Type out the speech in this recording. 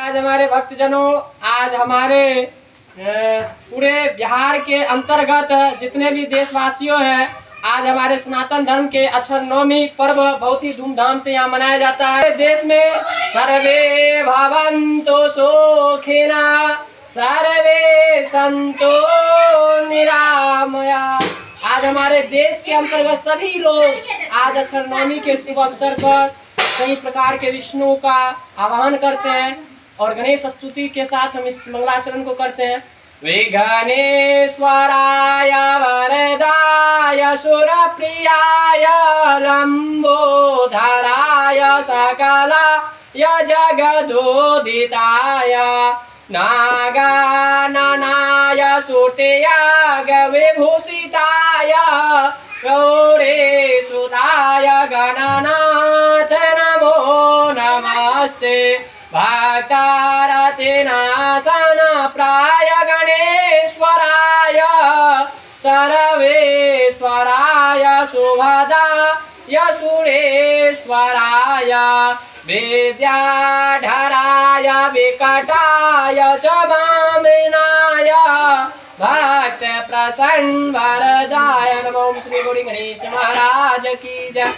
आज हमारे भक्तजनों, आज हमारे पूरे बिहार के अंतर्गत जितने भी देशवासियों हैं, आज हमारे सनातन धर्म के अक्षर नवमी पर्व बहुत ही धूमधाम से यहाँ मनाया जाता है। देश में सर्वे भवन्तु सुखिना सर्वे सन्तु निरामया। आज हमारे देश के अंतर्गत सभी लोग आज अक्षर नवमी के शुभ अवसर पर कई प्रकार के विष्णु का आवाहन करते हैं और गणेश स्तुति के साथ हम इस मंगलाचरण को करते हैं। विघ्नेश्वराय वरदाय सुरप्रियाय लंबोधराय सकलाय जगदोदिताय नागाननाय सूर्याय विभूषिताय गौरीसुताय गणनाथ नमो नमस्ते। भक्तारतिनाशन प्राय गणेश्वराय सर्वेश्वराय शुभदाय सुरेश्वराय विद्याधराय विकटाय च वामनाय भक्त प्रसन्न वरदाय। नमो श्री गौरी गणेश महाराज की जय।